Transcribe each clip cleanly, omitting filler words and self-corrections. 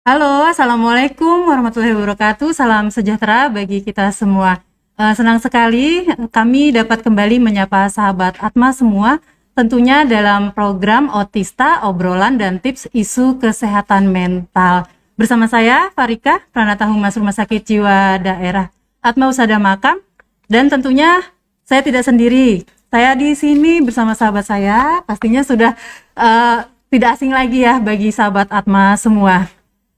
Halo, Assalamualaikum warahmatullahi wabarakatuh. Salam sejahtera bagi kita semua. Senang sekali kami dapat kembali menyapa sahabat Atma semua, tentunya dalam program Otista, obrolan dan tips isu kesehatan mental. Bersama saya, Farika, Pranata Humas Rumah Sakit Jiwa Daerah Atma Husada Makam, dan tentunya saya tidak sendiri. Saya di sini bersama sahabat saya, pastinya sudah tidak asing lagi ya bagi sahabat Atma semua.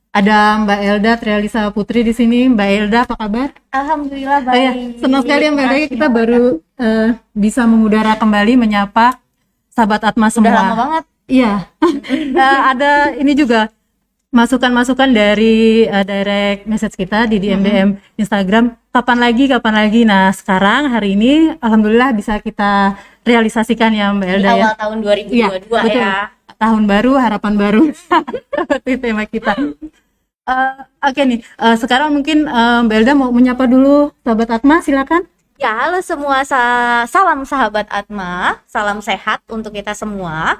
Ada Mbak Elda Trialisa Putri di sini. Mbak Elda, apa kabar? Alhamdulillah Oh ya, baik. senang sekali ya Mbak Elda, kita baru bisa mengudara kembali menyapa sahabat Atma semua. Udah lama banget. Iya. Ada ini juga masukan-masukan dari direct message kita di DM Instagram. Kapan lagi? Nah, sekarang hari ini alhamdulillah bisa kita realisasikan ya Mbak Di Elda ya. awal tahun 2022 Iya, betul. ya. Tahun baru, harapan baru. Seperti tema kita. Oke nih, sekarang mungkin Mbak Elda mau menyapa dulu sahabat Atma, silakan. Ya, halo semua, salam sahabat Atma, salam sehat untuk kita semua.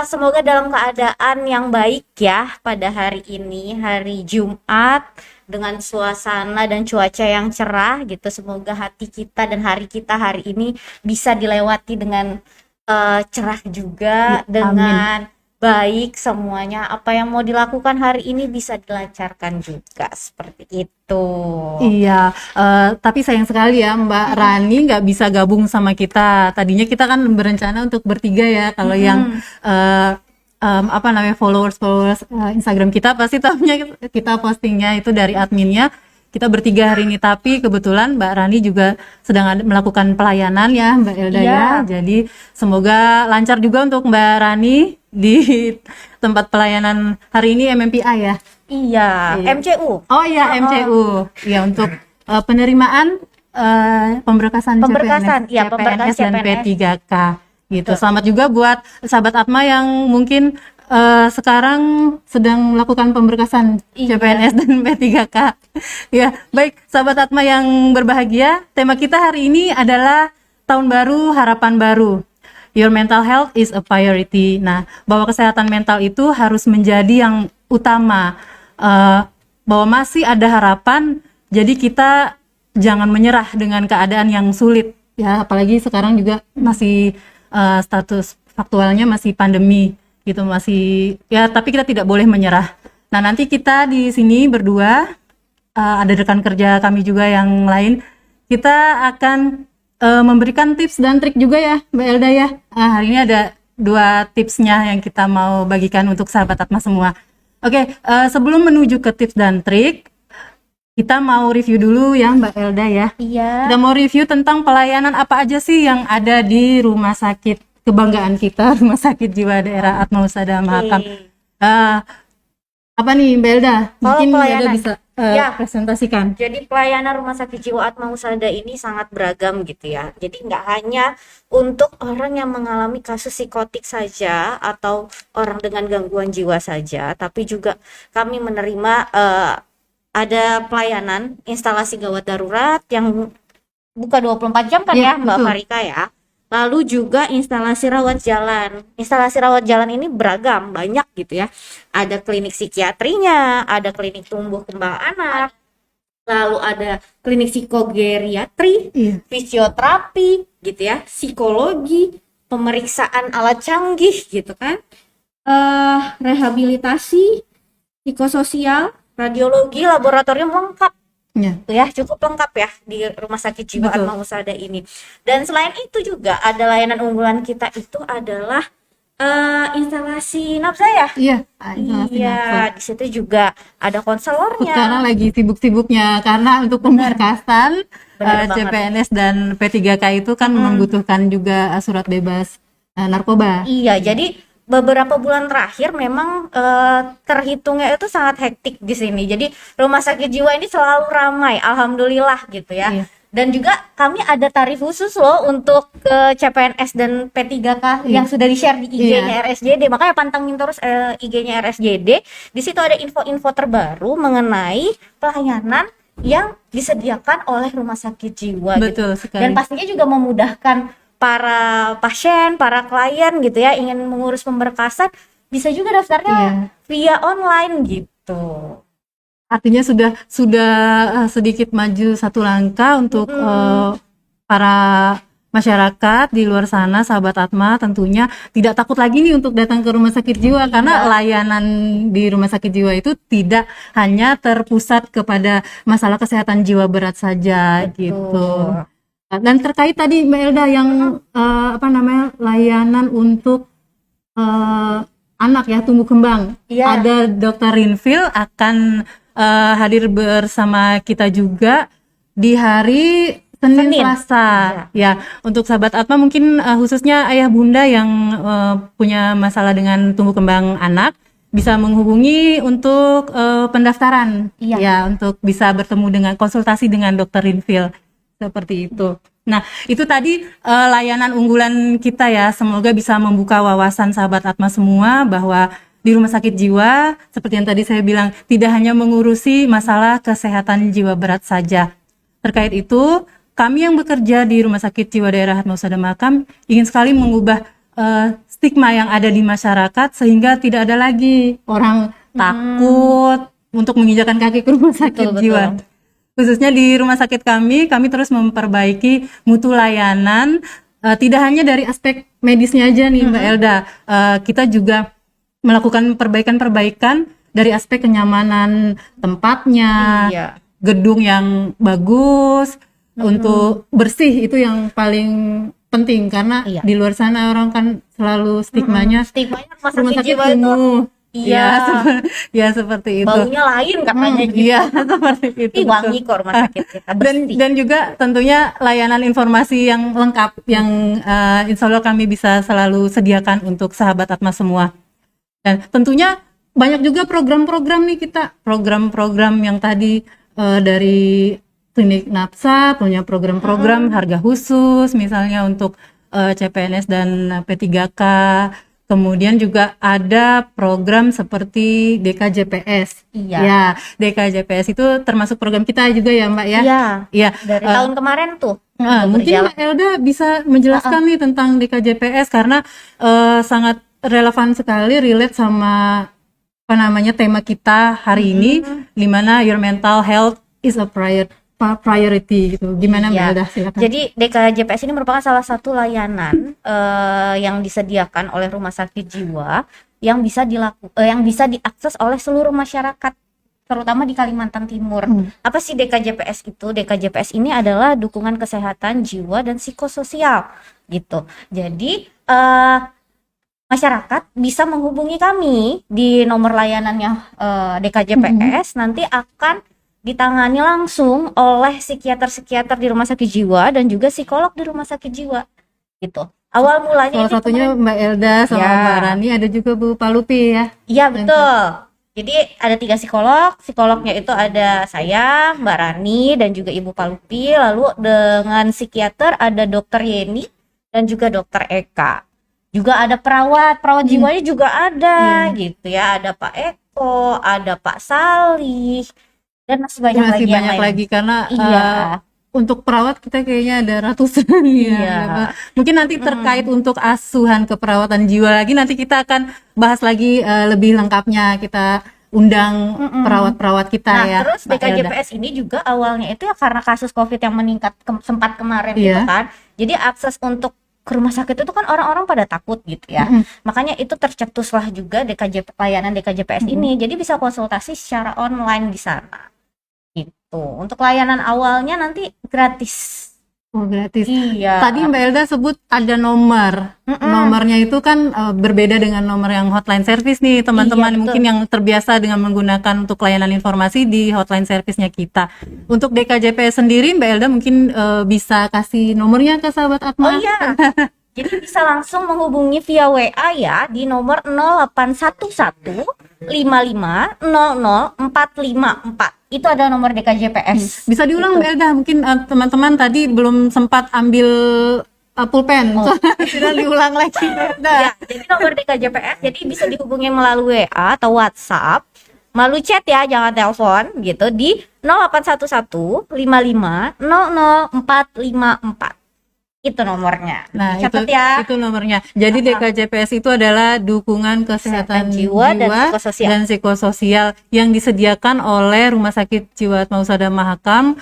Semoga dalam keadaan yang baik ya pada hari ini, hari Jumat, dengan suasana dan cuaca yang cerah gitu. Semoga hati kita dan hari kita hari ini bisa dilewati dengan cerah juga, Ya, dengan baik semuanya. Apa yang mau dilakukan hari ini bisa dilancarkan juga, seperti itu. Iya, tapi sayang sekali ya Mbak Rani nggak bisa gabung sama kita. Tadinya kita kan berencana untuk bertiga ya. Kalau yang apa namanya followers Instagram kita pasti tahunya kita postingnya itu dari adminnya. Kita bertiga hari ini, tapi kebetulan Mbak Rani juga sedang melakukan pelayanan ya Mbak Elda Iya. ya. Jadi semoga lancar juga untuk Mbak Rani di tempat pelayanan hari ini MMPI ya. Iya, Iya. MCU. Oh iya, MCU. Ya, untuk penerimaan pemberkasan Pemberkasan, iya, pemberkas CPNS dan CPNS. P3K gitu. Selamat juga buat sahabat Atma yang mungkin sekarang sedang melakukan pemberkasan Iya. CPNS dan P3K. Ya, baik sahabat Atma yang berbahagia, tema kita hari ini adalah tahun baru, harapan baru. Your mental health is a priority. Nah, bahwa kesehatan mental itu harus menjadi yang utama. Bahwa masih ada harapan, jadi kita jangan menyerah dengan keadaan yang sulit ya, apalagi sekarang juga masih status faktualnya masih pandemi gitu, masih ya, tapi kita tidak boleh menyerah. Nah, nanti kita di sini berdua ada rekan kerja kami juga yang lain, kita akan memberikan tips dan trik juga ya Mbak Elda ya. Hari ini ada 2 tipsnya yang kita mau bagikan untuk sahabat Atma semua. Oke, sebelum menuju ke tips dan trik, kita mau review dulu ya Mbak Elda ya. Iya. Kita mau review tentang pelayanan apa aja sih yang ada di rumah sakit kebanggaan kita, Rumah Sakit Jiwa Daerah Atma Husada Mahakam. Apa nih Mbak Elda? Mungkin Mbak Elda pelayanan. bisa Ya. presentasikan. Jadi pelayanan Rumah Sakit Jiwa Atma Husada ini sangat beragam gitu ya. Jadi nggak hanya untuk orang yang mengalami kasus psikotik saja atau orang dengan gangguan jiwa saja, tapi juga kami menerima ada pelayanan instalasi gawat darurat yang buka 24 jam kan Iya, ya Mbak betul. Farika ya. Lalu juga instalasi rawat jalan. Instalasi rawat jalan ini beragam, banyak gitu ya. Ada klinik psikiatrinya, ada klinik tumbuh kembang anak, lalu ada klinik psikogeriatri, Iya. fisioterapi gitu ya, psikologi, pemeriksaan alat canggih gitu kan. Rehabilitasi, psikososial, radiologi, laboratorium lengkap. Ya. Tuh ya, cukup lengkap ya di Rumah Sakit Jiwa Betul. Atma Husada ini. Dan selain itu juga ada layanan unggulan kita itu adalah instalasi nafsa ya. Iya, instalasi nafas. Iya, di situ juga ada konselornya. Sekarang lagi sibuk-sibuknya karena untuk pemberkasan Benar banget. CPNS dan P3K itu kan membutuhkan juga surat bebas narkoba. Iya, jadi beberapa bulan terakhir memang terhitungnya itu sangat hektik di sini. Jadi Rumah Sakit Jiwa ini selalu ramai, alhamdulillah gitu ya. Iya. Dan juga kami ada tarif khusus loh untuk CPNS dan P3K yang sudah di-share di IG-nya RSJD. Makanya pantengin terus IG-nya RSJD. Di situ ada info-info terbaru mengenai pelayanan yang disediakan oleh Rumah Sakit Jiwa Betul gitu. sekali. Dan pastinya juga memudahkan para pasien, para klien gitu ya, ingin mengurus pemberkasan, bisa juga daftarnya via online gitu. gitu. Artinya sudah sedikit maju satu langkah untuk para masyarakat di luar sana, sahabat Atma tentunya tidak takut lagi nih untuk datang ke rumah sakit jiwa, karena layanan di rumah sakit jiwa itu tidak hanya terpusat kepada masalah kesehatan jiwa berat saja gitu. Dan terkait tadi Mbak Elda yang layanan untuk anak ya, tumbuh kembang. Iya. Ada Dr. Rinfil akan hadir bersama kita juga di hari Senin Selasa. Ya, untuk sahabat Atma mungkin khususnya ayah bunda yang punya masalah dengan tumbuh kembang anak bisa menghubungi untuk pendaftaran. Iya. Ya, untuk bisa bertemu dengan konsultasi dengan Dr. Rinfil. Seperti itu. Nah, itu tadi layanan unggulan kita ya. Semoga bisa membuka wawasan sahabat Atma semua bahwa di rumah sakit jiwa, seperti yang tadi saya bilang, tidak hanya mengurusi masalah kesehatan jiwa berat saja. Terkait itu, kami yang bekerja di Rumah Sakit Jiwa Daerah Atmosada Makam ingin sekali mengubah stigma yang ada di masyarakat sehingga tidak ada lagi orang takut untuk menginjakan kaki ke rumah sakit jiwa. Khususnya di rumah sakit kami terus memperbaiki mutu layanan, tidak hanya dari aspek medisnya aja nih Mbak Elda, kita juga melakukan perbaikan-perbaikan dari aspek kenyamanan tempatnya, gedung yang bagus, untuk bersih itu yang paling penting, karena di luar sana orang kan selalu stigmanya rumah sakit kumuh. Ya seperti itu. Baunya lain katanya gitu. Iya, seperti itu. Wangi kok rumah sakit kita. Dan juga tentunya layanan informasi yang lengkap yang insya Allah kami bisa selalu sediakan untuk sahabat Atma semua. Dan tentunya banyak juga program-program nih kita, program-program yang tadi dari Klinik Napsa punya program-program harga khusus misalnya untuk CPNS dan P3K. Kemudian juga ada program seperti DKJPS. Ya, DKJPS itu termasuk program kita juga ya Mbak ya. Iya. Dari tahun kemarin tuh. Mungkin Mbak Elda bisa menjelaskan nih tentang DKJPS karena sangat relevan sekali, relate sama tema kita hari ini, di mana your mental health is a priority gitu. Gimana Mbak Elda, silakan. Jadi DKJPS ini merupakan salah satu layanan yang disediakan oleh rumah sakit jiwa yang bisa diakses oleh seluruh masyarakat, terutama di Kalimantan Timur. Apa sih DKJPS itu? DKJPS ini adalah dukungan kesehatan jiwa dan psikososial gitu. Jadi masyarakat bisa menghubungi kami di nomor layanannya DKJPS, nanti akan ditangani langsung oleh psikiater di rumah sakit jiwa dan juga psikolog di rumah sakit jiwa gitu. Awal mulanya salah satunya Mbak Elda sama Mbak Rani, ada juga Bu Palupi ya. Iya betul. Jadi ada 3 psikolognya itu ada saya, Mbak Rani dan juga Ibu Palupi. Lalu dengan psikiater ada Dokter Yeni dan juga Dokter Eka. Juga ada perawat jiwanya juga ada gitu ya. Ada Pak Eko, ada Pak Salih. Dan masih banyak lagi karena untuk perawat kita kayaknya ada ratusan ya. Mungkin nanti terkait untuk asuhan keperawatan jiwa lagi nanti kita akan bahas lagi lebih lengkapnya, kita undang perawat-perawat kita ya. Terus DKJPS ini juga awalnya itu ya karena kasus COVID yang meningkat sempat kemarin gitu kan. Jadi akses untuk ke rumah sakit itu kan orang-orang pada takut gitu ya. Makanya itu tercetuslah juga layanan DKJPS ini. Jadi bisa konsultasi secara online di sana. Gitu. Untuk layanan awalnya nanti gratis. Oh, gratis. Iya. Tadi Mbak Elda sebut ada nomor. Nomornya itu kan berbeda dengan nomor yang hotline service nih, teman-teman mungkin yang terbiasa dengan menggunakan untuk layanan informasi di hotline service-nya kita. Untuk DKJPS sendiri Mbak Elda mungkin bisa kasih nomornya ke sahabat Atma. Oh iya. Jadi bisa langsung menghubungi via WA ya di nomor 0811 55 00 454. Itu ada nomor DKJPS. Bisa diulang Mbak Elda, mungkin teman-teman tadi belum sempat ambil pulpen. Sudah diulang lagi Mbak Elda. Ya, jadi nomor DKJPS jadi bisa dihubungi melalui WA atau WhatsApp. Melalui chat ya, jangan telepon gitu di 0811 55 00 454. Itu nomornya. Nah, Catat ya. itu nomornya. Jadi DKJPS itu adalah dukungan kesehatan jiwa dan psikososial yang disediakan oleh Rumah Sakit Jiwa Atmausada Mahakam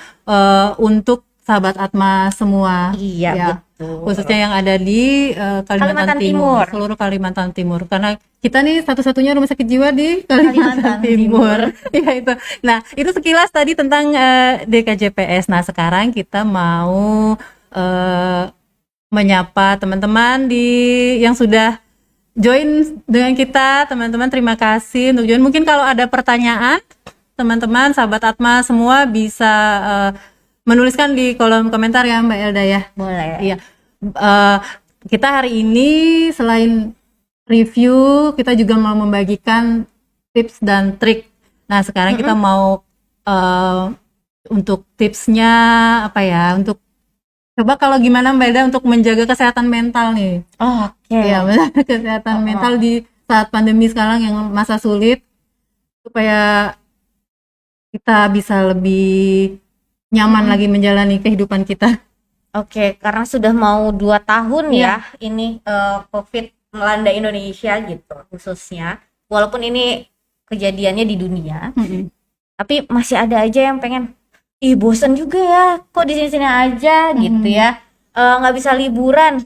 untuk sahabat Atma semua. Iya, ya. betul. Khususnya yang ada di Kalimantan Timur, seluruh Kalimantan Timur. Karena kita nih satu-satunya rumah sakit jiwa di Kalimantan Timur. Ya itu. Nah, itu sekilas tadi tentang DKJPS. Nah, sekarang kita mau menyapa teman-teman yang sudah join dengan kita. Teman-teman, terima kasih untuk join. Mungkin kalau ada pertanyaan, teman-teman, sahabat Atma semua bisa menuliskan di kolom komentar ya Mbak Elda ya. Boleh. Iya. Kita hari ini selain review, kita juga mau membagikan tips dan trik. Nah, sekarang kita mau untuk tipsnya apa ya? Untuk coba kalau gimana Mbak Elda untuk menjaga kesehatan mental nih. Oh, oke. Ya, menjaga kesehatan mental di saat pandemi sekarang yang masa sulit, supaya kita bisa lebih nyaman lagi menjalani kehidupan kita. Oke, karena sudah mau 2 tahun ya ini COVID melanda Indonesia gitu khususnya. Walaupun ini kejadiannya di dunia, tapi masih ada aja yang pengen, bosen juga ya, kok di sini-sini aja gitu ya, nggak bisa liburan.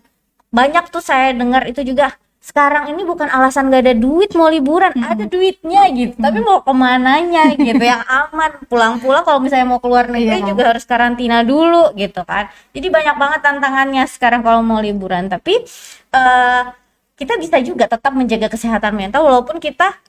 Banyak tuh saya dengar itu juga, sekarang ini bukan alasan gak ada duit mau liburan, ada duitnya gitu, tapi mau kemananya gitu yang aman. Pulang-pulang kalau misalnya mau keluar negeri juga harus karantina dulu gitu kan. Jadi banyak banget tantangannya sekarang kalau mau liburan. Tapi kita bisa juga tetap menjaga kesehatan mental walaupun kita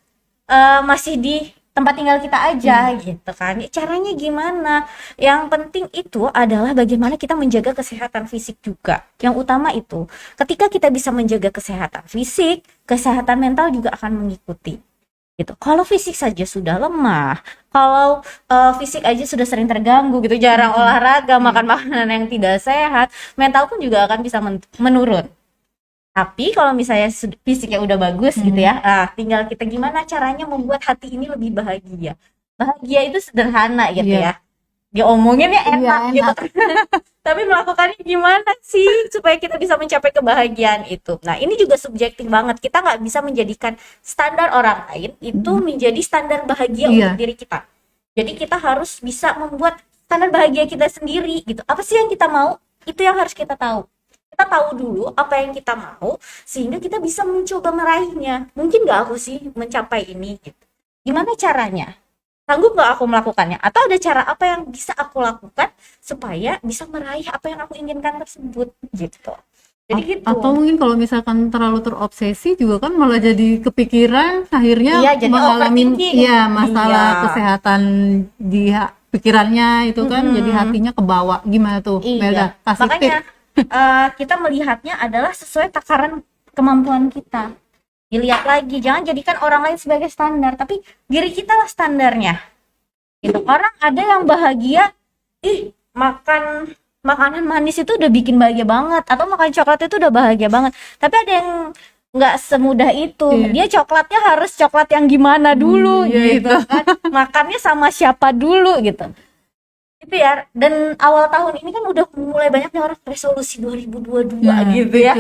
masih di tempat tinggal kita aja gitu kan. Caranya gimana? Yang penting itu adalah bagaimana kita menjaga kesehatan fisik juga. Yang utama itu, ketika kita bisa menjaga kesehatan fisik, kesehatan mental juga akan mengikuti. Gitu. Kalau fisik saja sudah lemah, kalau fisik aja sudah sering terganggu gitu, jarang olahraga, makan makanan yang tidak sehat, mental pun juga akan bisa menurun. Tapi kalau misalnya fisiknya udah bagus gitu ya, tinggal kita gimana caranya membuat hati ini lebih bahagia. Bahagia itu sederhana gitu ya. Diomonginnya enak gitu. Tapi melakukannya gimana sih supaya kita bisa mencapai kebahagiaan itu. Nah, ini juga subjektif banget. Kita nggak bisa menjadikan standar orang lain itu menjadi standar bahagia untuk diri kita. Jadi kita harus bisa membuat standar bahagia kita sendiri gitu. Apa sih yang kita mau? Itu yang harus kita tahu. Kita tahu dulu apa yang kita mau sehingga kita bisa mencoba meraihnya. Mungkin gak aku sih mencapai ini gitu. Gimana caranya? Sanggup gak aku melakukannya? Atau ada cara apa yang bisa aku lakukan supaya bisa meraih apa yang aku inginkan tersebut gitu. Jadi gitu. Atau mungkin kalau misalkan terlalu terobsesi juga kan malah jadi kepikiran, akhirnya jadi mengalami masalah kesehatan di pikirannya itu kan, jadi hatinya kebawa. Gimana tuh Melda? Kasih makanya kita melihatnya adalah sesuai takaran kemampuan kita. Dilihat lagi, jangan jadikan orang lain sebagai standar, tapi diri kita lah standarnya. Gitu. Orang ada yang bahagia, makan makanan manis itu udah bikin bahagia banget, atau makan coklat itu udah bahagia banget. Tapi ada yang nggak semudah itu. Dia coklatnya harus coklat yang gimana dulu gitu kan. Makannya sama siapa dulu gitu. Itu ya, dan awal tahun ini kan udah mulai banyaknya orang resolusi 2022 gitu ya.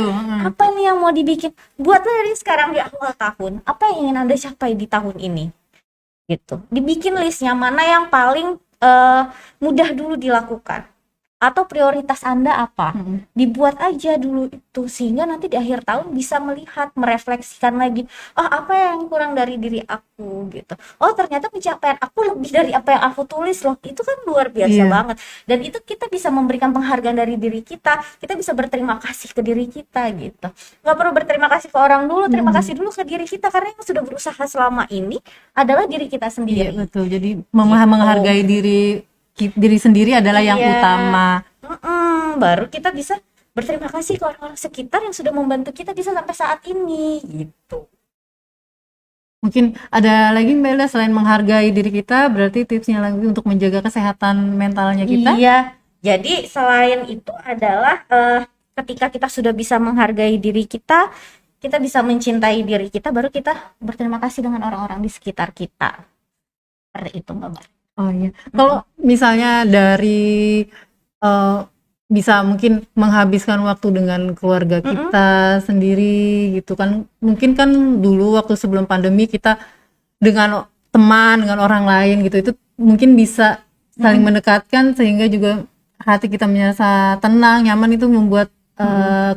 Apa nih yang mau dibikin? Buatlah dari sekarang di awal tahun, apa yang ingin Anda capai di tahun ini? Gitu. Dibikin listnya mana yang paling mudah dulu dilakukan. Atau prioritas Anda apa? Dibuat aja dulu itu sehingga nanti di akhir tahun bisa melihat, merefleksikan lagi, apa yang kurang dari diri aku gitu. Oh, ternyata pencapaian aku lebih dari apa yang aku tulis loh. Itu kan luar biasa banget. Dan itu kita bisa memberikan penghargaan dari diri kita. Kita bisa berterima kasih ke diri kita gitu. Gak perlu berterima kasih ke orang dulu, terima kasih dulu ke diri kita karena yang sudah berusaha selama ini adalah diri kita sendiri. Iya, betul. Jadi menghargai diri sendiri adalah yang utama. Baru kita bisa berterima kasih ke orang-orang sekitar yang sudah membantu kita bisa sampai saat ini gitu. Mungkin ada lagi Mbak Elda selain menghargai diri kita, berarti tipsnya lagi untuk menjaga kesehatan mentalnya kita? Iya, jadi selain itu adalah ketika kita sudah bisa menghargai diri kita, kita bisa mencintai diri kita, baru kita berterima kasih dengan orang-orang di sekitar kita. Seperti itu Mbak. Oh iya. Kalau misalnya dari bisa mungkin menghabiskan waktu dengan keluarga kita sendiri gitu kan. Mungkin kan dulu waktu sebelum pandemi kita dengan teman, dengan orang lain gitu, itu mungkin bisa saling mendekatkan sehingga juga hati kita merasa tenang, nyaman, itu membuat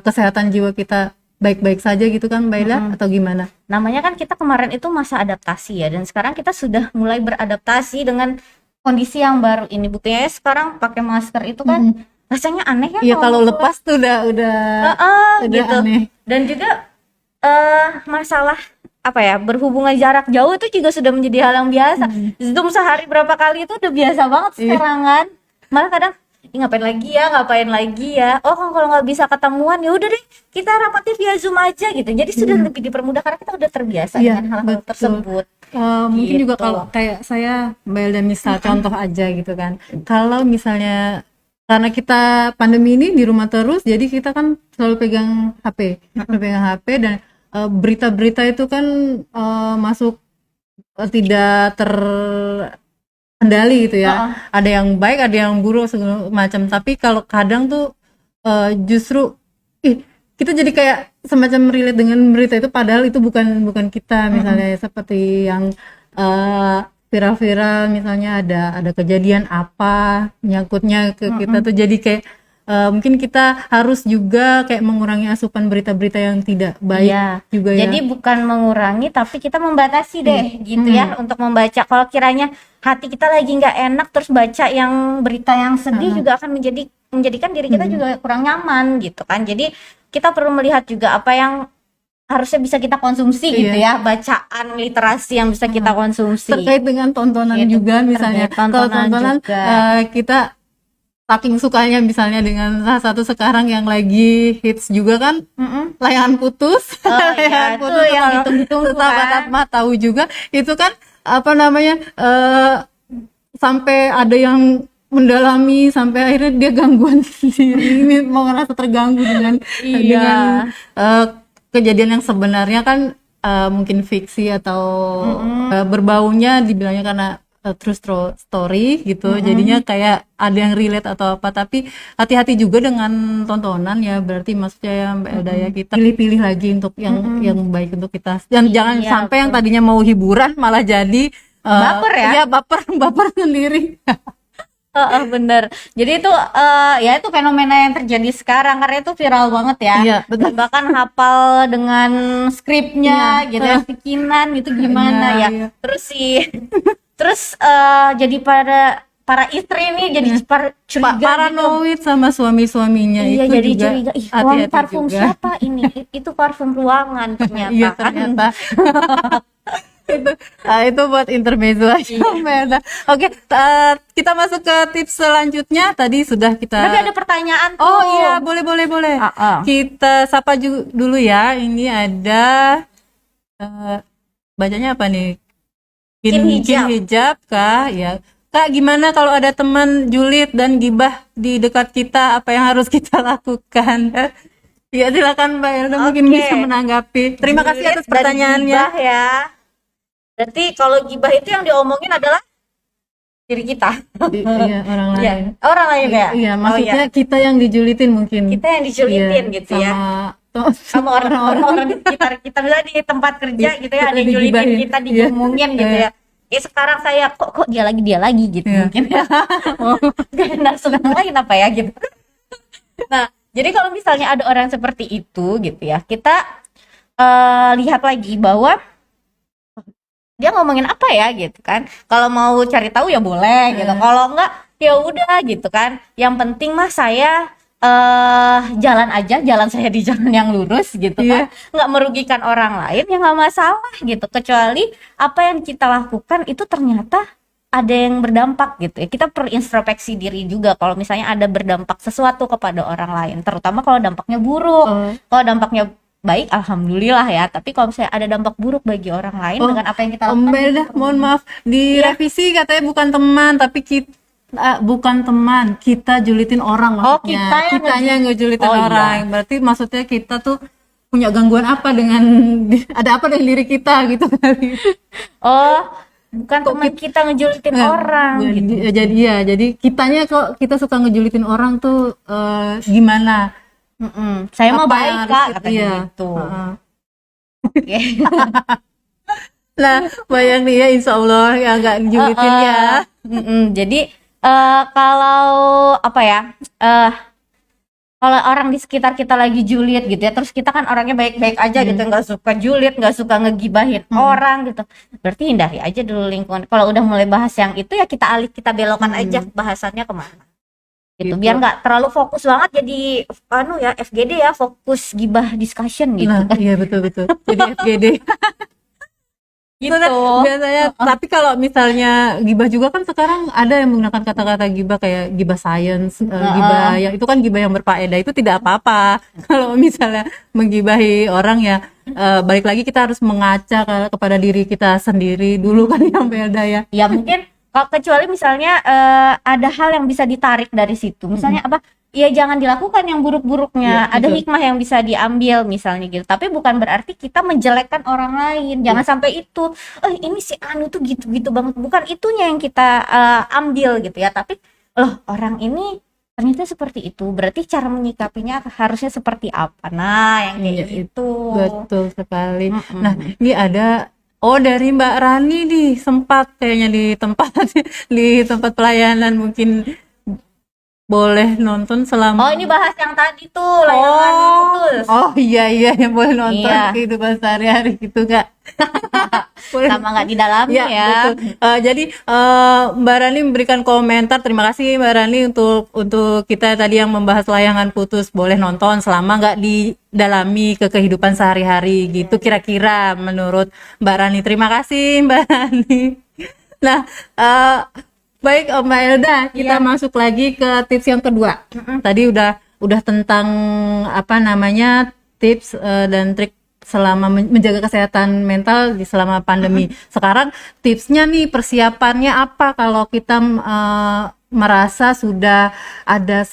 kesehatan jiwa kita baik-baik saja gitu kan Mbak Ila, atau gimana? Namanya kan kita kemarin itu masa adaptasi ya, dan sekarang kita sudah mulai beradaptasi dengan kondisi yang baru ini. Buktinya sekarang pakai masker itu kan rasanya aneh ya. Iya, kalau lepas tuh udah gitu. aneh. Dan juga masalah apa ya, berhubungan jarak jauh itu juga sudah menjadi hal yang biasa. Zoom sehari berapa kali itu udah biasa banget sekarang kan. Malah kadang ngapain lagi ya, oh kalau nggak bisa ketemuan ya udah deh kita rapatnya via Zoom aja gitu. Jadi sudah lebih dipermudah karena kita udah terbiasa dengan hal-hal tersebut. Mungkin juga Gitu. kalau kayak saya Mbak Elda misal contoh aja gitu kan, kalau misalnya karena kita pandemi ini di rumah terus, jadi kita kan selalu pegang HP dan berita-berita itu kan masuk tidak terkendali gitu ya. Ada yang baik, ada yang buruk segala macam. Tapi kalau kadang tuh justru kita jadi kayak semacam relate dengan berita itu, padahal itu bukan kita. Misalnya seperti yang viral-viral, misalnya ada kejadian apa nyangkutnya ke kita tuh, jadi kayak mungkin kita harus juga kayak mengurangi asupan berita-berita yang tidak baik juga ya. Jadi bukan mengurangi tapi kita membatasi deh gitu ya untuk membaca. Kalau kiranya hati kita lagi nggak enak terus baca yang berita yang sedih juga akan menjadikan diri kita juga kurang nyaman gitu kan. Jadi kita perlu melihat juga apa yang harusnya bisa kita konsumsi gitu ya, bacaan literasi yang bisa kita konsumsi. Terkait dengan tontonan juga misalnya. Kalau tontonan kita saking sukanya misalnya dengan salah satu sekarang yang lagi hits juga kan, Layangan Putus. Layangan Putus itu yang ditunggu-tunggu sahabat kan. Atma tahu juga itu kan apa namanya, sampai ada yang mendalami sampai akhirnya dia gangguan sendiri, ini mau ngerasa terganggu dengan kejadian yang sebenarnya kan mungkin fiksi atau berbaunya dibilangnya karena true story gitu. Jadinya kayak ada yang relate atau apa, tapi hati-hati juga dengan tontonan ya, berarti maksudnya ya Mbak Elda ya, kita pilih-pilih lagi untuk yang baik untuk kita, dan jangan sampai yang tadinya mau hiburan malah jadi baper ya. Iya, baper sendiri. Bener. Jadi itu ya itu fenomena yang terjadi sekarang karena itu viral banget ya. Iya, betul. Bahkan hafal dengan skripnya gitu ya, bikinan itu gimana ya. Iya. Terus jadi para istri ini jadi curiga paranoid sama suami-suaminya. Iya, itu jadi juga curiga. hati-hati Parfum juga. siapa ini? Itu parfum ruangan ternyata. Iya, ternyata. itu buat intermezzo aja Mbak Elda. Oke, kita masuk ke tips selanjutnya. Tadi sudah kita. Tapi ada pertanyaan tuh. Oh iya, boleh. Kita sapa dulu ya. Ini ada bacanya apa nih? Kin hijab kah? Ya. Kak, gimana kalau ada teman julid dan gibah di dekat kita? Apa yang harus kita lakukan? Ya, silakan Mbak Elda mungkin bisa menanggapi. Terima kasih atas pertanyaannya. Gibah ya. Berarti kalau gibah itu yang diomongin adalah diri kita. Iya, orang lain. Iya, orang lain ya. Iya, maksudnya kita yang dijulitin mungkin. Kita yang dijulitin gitu ya. Sama orang-orang di sekitar kita, misalnya di tempat kerja gitu ya, ada yang julitin kita, diomongin gitu ya. Sekarang saya kok dia lagi gitu mungkin ya. Gak enak senang lain apa ya gitu. Nah, jadi kalau misalnya ada orang seperti itu gitu ya, kita lihat lagi bahwa dia ngomongin apa ya gitu kan. Kalau mau cari tahu ya boleh gitu. Kalau enggak ya udah gitu kan. Yang penting mah saya jalan saya di jalan yang lurus gitu kan. Nggak merugikan orang lain ya nggak masalah gitu. Kecuali apa yang kita lakukan itu ternyata ada yang berdampak gitu ya. Kita perlu introspeksi diri juga kalau misalnya ada berdampak sesuatu kepada orang lain, terutama kalau dampaknya buruk. Kalau dampaknya baik, alhamdulillah ya. Tapi kalau misalnya ada dampak buruk bagi orang lain dengan apa yang kita lakukan, Mbak Elda, mohon maaf, direvisi katanya bukan teman, tapi bukan teman, kita julitin orang maksudnya. Kitanya yang ngejulitin orang. Berarti maksudnya kita tuh punya gangguan apa ada apa dengan diri kita gitu kali. bukan Kok teman kita ngejulitin Eh, orang gitu. jadi kitanya kok kita suka ngejulitin orang tuh gimana? Saya mau Apa yang baik harus kak kita, katanya iya. gitu. Heeh. Oke. Nah, bayang nih ya, insya Allah ya nggak julitin ya. Jadi kalau apa ya, eh kalau orang di sekitar kita lagi julid gitu ya, terus kita kan orangnya baik-baik aja gitu, nggak suka julid, nggak suka ngegibahin orang gitu, berarti hindari aja dulu lingkungan. Kalau udah mulai bahas yang itu ya kita belokkan aja bahasannya kemana gitu, Gitu. biar nggak terlalu fokus banget jadi ya FGD ya, fokus gibah discussion gitu. Nah, iya betul. Jadi FGD. Gitu. Biasanya, tapi kalau misalnya gibah juga kan sekarang ada yang menggunakan kata-kata gibah kayak gibah science, gibah yang itu kan gibah yang berfaedah, itu tidak apa-apa. Kalau misalnya menggibahi orang ya, balik lagi kita harus mengaca kepada diri kita sendiri dulu kan yang beda ya. Ya mungkin kalau kecuali misalnya ada hal yang bisa ditarik dari situ, misalnya apa ya, jangan dilakukan yang buruk-buruknya, Iya, ada betul. hikmah yang bisa diambil misalnya gitu, tapi bukan berarti kita menjelekkan orang lain, jangan sampai itu ini si Anu tuh gitu-gitu banget, bukan itunya yang kita ambil gitu ya, tapi loh orang ini ternyata seperti itu, berarti cara menyikapinya harusnya seperti apa, nah yang kayak Iya, gitu. betul sekali. Nah, ini ada dari Mbak Rani nih, sempat kayaknya di tempat pelayanan mungkin boleh nonton selama. Oh ini bahas yang tadi tuh layangan putus. Oh iya yang boleh nonton Iya. kehidupan sehari-hari gitu Kak. Boleh. Sama nggak di dalamnya ya. Betul. Jadi Mbak Rani memberikan komentar. Terima kasih Mbak Rani untuk kita tadi yang membahas layangan putus, boleh nonton selama nggak didalami ke kehidupan sehari-hari gitu kira-kira menurut Mbak Rani. Terima kasih Mbak Rani. Nah, baik Mbak Elda, kita masuk lagi ke tips yang kedua. Tadi udah tentang apa namanya tips dan trik selama menjaga kesehatan mental di selama pandemi. Sekarang tipsnya nih, persiapannya apa kalau kita merasa sudah ada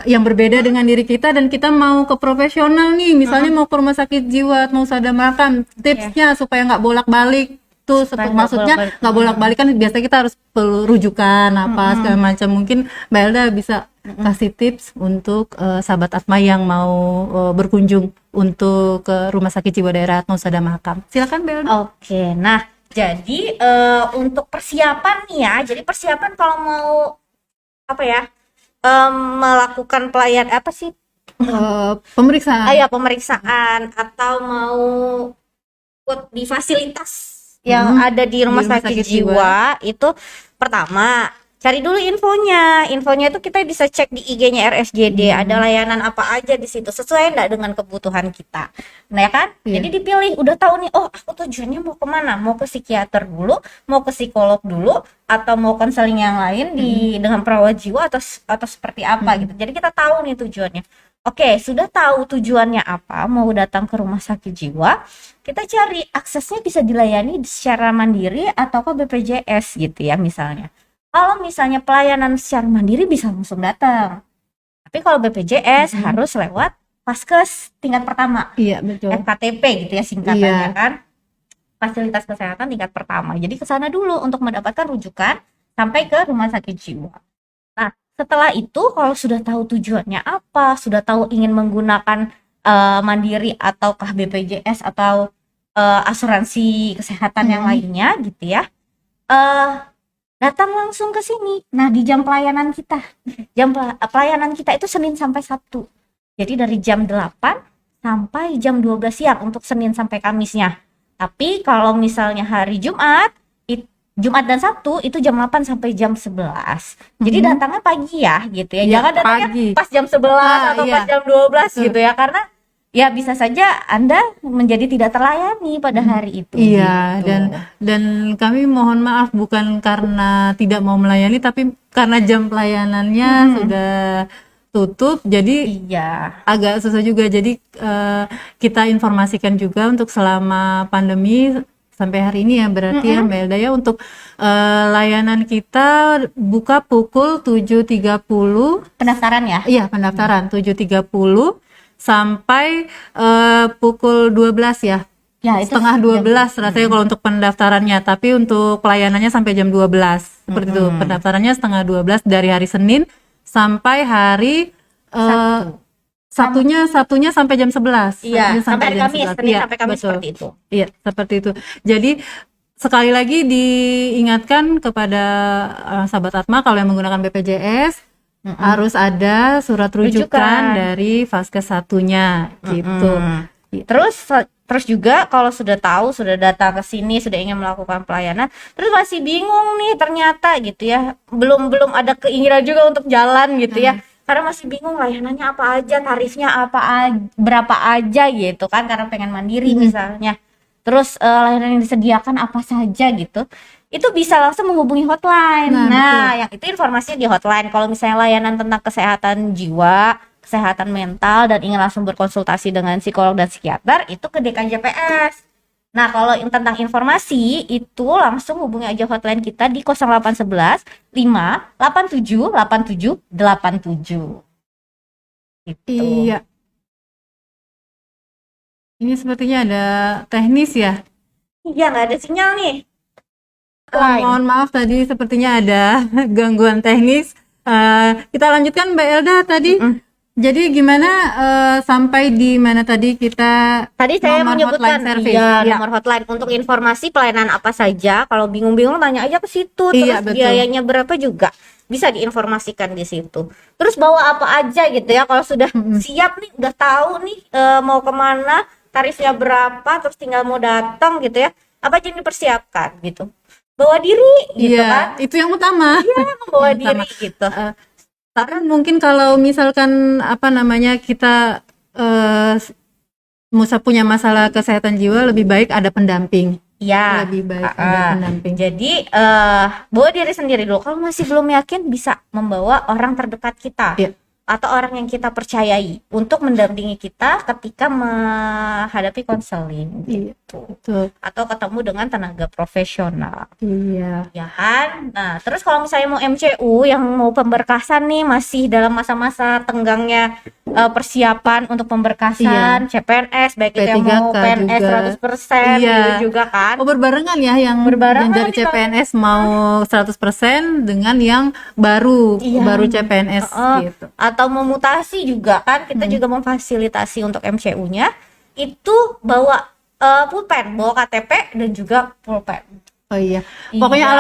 yang berbeda dengan diri kita dan kita mau ke profesional nih, misalnya mau ke rumah sakit jiwa, mau sadar makan, tipsnya supaya nggak bolak-balik tuh, maksudnya nggak bolak-balik kan biasanya kita harus perlu rujukan apa segala macam. Mungkin Mbak Elda bisa kasih tips untuk sahabat Atma yang mau berkunjung untuk ke rumah sakit jiwa daerah Atma Husada Mahakam. Silakan Mbak Elda. Oke, nah jadi untuk persiapan nih ya, jadi persiapan kalau mau apa ya, melakukan apa sih? Pemeriksaan. Ya pemeriksaan atau mau ikut di fasilitas yang ada di rumah sakit jiwa itu, pertama cari dulu infonya itu kita bisa cek di IG-nya RSJD, ada layanan apa aja di situ, sesuai enggak dengan kebutuhan kita, nah ya kan. Jadi dipilih, udah tahu nih, oh aku tujuannya mau kemana, mau ke psikiater dulu, mau ke psikolog dulu, atau mau konseling yang lain dengan perawat jiwa atau seperti apa gitu. Jadi kita tahu nih tujuannya. Oke, sudah tahu tujuannya apa, mau datang ke rumah sakit jiwa, kita cari aksesnya bisa dilayani secara mandiri atau ke BPJS gitu ya misalnya. Kalau misalnya pelayanan secara mandiri bisa langsung datang. Tapi kalau BPJS harus lewat Paskes tingkat pertama. Iya, betul. FKTP gitu ya singkatannya kan. Fasilitas kesehatan tingkat pertama. Jadi ke sana dulu untuk mendapatkan rujukan sampai ke rumah sakit jiwa. Nah, setelah itu kalau sudah tahu tujuannya apa, sudah tahu ingin menggunakan mandiri ataukah BPJS atau asuransi kesehatan yang lainnya gitu ya, datang langsung ke sini. Nah, di jam pelayanan kita, pelayanan kita itu Senin sampai Sabtu. Jadi dari jam 8 sampai jam 12 siang untuk Senin sampai Kamisnya. Tapi kalau misalnya hari Jumat dan Sabtu itu jam 8 sampai jam 11. Jadi datangnya pagi ya gitu ya. Jangan datangnya pas jam 11 atau pas jam 12 gitu ya, karena ya bisa saja Anda menjadi tidak terlayani pada hari itu. Iya, gitu. dan kami mohon maaf bukan karena tidak mau melayani, tapi karena jam pelayanannya sudah tutup, jadi agak susah juga. Jadi kita informasikan juga untuk selama pandemi sampai hari ini ya, berarti ya Mbak Elda ya, untuk layanan kita buka pukul 7.30. Pendaftaran ya? Iya, pendaftaran 7.30 sampai pukul 12 ya. Ya, itu setengah 12 rasanya kalau untuk pendaftarannya, tapi untuk pelayanannya sampai jam 12 seperti itu. Pendaftarannya setengah 12 dari hari Senin sampai hari Satunya sampai jam 11. Iya, Satunya sampai hari jam Kamis, 11. Senin Iya, sampai Kamis betul. seperti itu. Iya, seperti itu. Jadi sekali lagi diingatkan kepada sahabat Atma kalau yang menggunakan BPJS harus ada surat rujukan Rujukan. dari Vaskes satunya gitu. Terus juga kalau sudah tahu, sudah datang ke sini, sudah ingin melakukan pelayanan, terus masih bingung nih ternyata gitu ya, belum ada keinginan juga untuk jalan gitu ya. Karena masih bingung layanannya apa aja, tarifnya berapa aja gitu kan, karena pengen mandiri misalnya. Terus layanan yang disediakan apa saja gitu. Itu bisa langsung menghubungi hotline. Nah, yang itu informasinya di hotline. Kalau misalnya layanan tentang kesehatan jiwa, kesehatan mental dan ingin langsung berkonsultasi dengan psikolog dan psikiater, itu ke DKJPS. Nah, kalau tentang informasi itu langsung hubungi aja hotline kita di 0811 587 87 87. Gitu. Iya. Ini sepertinya ada teknis ya. Iya, nggak ada sinyal nih. Mohon maaf tadi sepertinya ada gangguan teknis. Kita lanjutkan Mbak Elda tadi. Jadi gimana sampai di mana tadi kita Tadi saya nomor menyebutkan hotline service? ya, Ya. nomor hotline untuk informasi pelayanan apa saja. Kalau bingung-bingung tanya aja ke situ. Iya, Terus betul. biayanya berapa juga bisa diinformasikan di situ. Terus bawa apa aja gitu ya. Kalau sudah siap nih, udah tahu nih mau kemana, tarifnya berapa, terus tinggal mau datang gitu ya. Apa aja yang dipersiapkan gitu. Bawa diri gitu kan. Iya, itu yang utama. Iya, membawa Yang diri utama. gitu. Tapi mungkin kalau misalkan kita punya masalah kesehatan jiwa, lebih baik ada pendamping. Iya. Lebih baik ada pendamping. Jadi bawa diri sendiri dulu. Kalau masih belum yakin, bisa membawa orang terdekat kita. Iya. Atau orang yang kita percayai untuk mendampingi kita ketika menghadapi konseling gitu. Betul. Atau ketemu dengan tenaga profesional. Iya. Ya kan? Nah, terus kalau misalnya mau MCU yang mau pemberkasan nih, masih dalam masa-masa tenggangnya persiapan untuk pemberkasan CPNS, baik itu yang mau P3K PNS juga. 100% gitu juga kan. Oh, berbarengan ya yang Berbarengan dari nih, CPNS mau 100% dengan yang baru CPNS gitu. Atau memutasi juga kan, kita juga memfasilitasi untuk MCU-nya itu bawa pulpen, bawa KTP dan juga pulpen. Oh iya. Pokoknya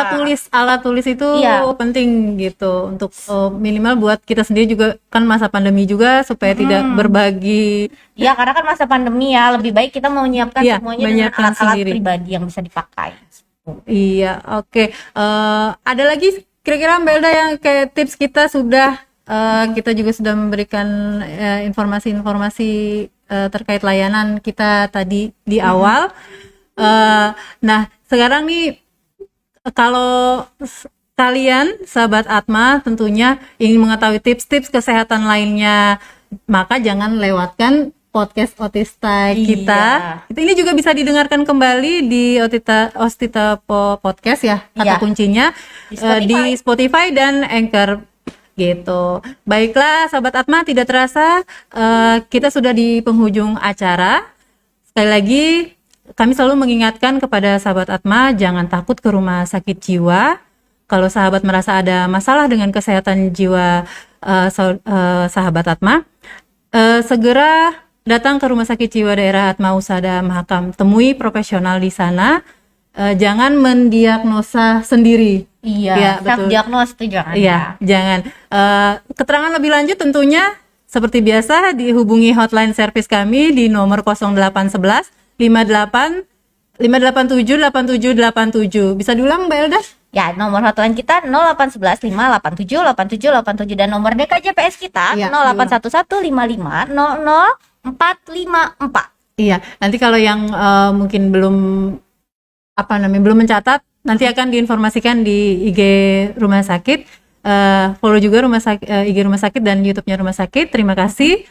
alat tulis itu penting gitu untuk minimal buat kita sendiri juga, kan masa pandemi juga, supaya tidak berbagi. Ya, karena kan masa pandemi ya, lebih baik kita menyiapkan semuanya dengan alat-alat pribadi yang bisa dipakai. Iya, oke. Ada lagi kira-kira Mbak Elda yang kayak tips kita sudah kita juga sudah memberikan informasi-informasi terkait layanan kita tadi di awal. Nah, sekarang nih kalau kalian sahabat Atma tentunya ingin mengetahui tips-tips kesehatan lainnya, maka jangan lewatkan podcast Otista kita. Ini juga bisa didengarkan kembali di Ostita Podcast ya, kata kuncinya di Spotify dan Anchor gitu. Baiklah sahabat Atma, tidak terasa kita sudah di penghujung acara. Sekali lagi kami selalu mengingatkan kepada sahabat Atma, jangan takut ke rumah sakit jiwa. Kalau sahabat merasa ada masalah dengan kesehatan jiwa sahabat Atma, segera datang ke rumah sakit jiwa daerah Atma Husada Mahakam. Temui profesional di sana. Jangan mendiagnosa sendiri. Iya, self diagnosis itu jangan. Iya, jangan. Keterangan lebih lanjut tentunya seperti biasa dihubungi hotline service kami di nomor 0811 58 587 8787. Bisa diulang Mbak Elda? Ya, nomor hotline kita 0811 587 8787 dan nomor DKJPS kita 0811 55 00 454. Iya, nanti kalau yang mungkin belum mencatat, nanti akan diinformasikan di IG rumah sakit. Follow juga IG rumah sakit dan YouTube-nya rumah sakit. Terima kasih.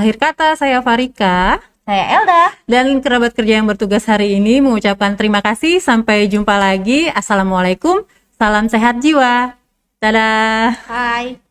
Akhir kata, saya Farika. Saya Elda. Dan kerabat kerja yang bertugas hari ini mengucapkan terima kasih. Sampai jumpa lagi. Assalamualaikum. Salam sehat jiwa. Dadah. Hai.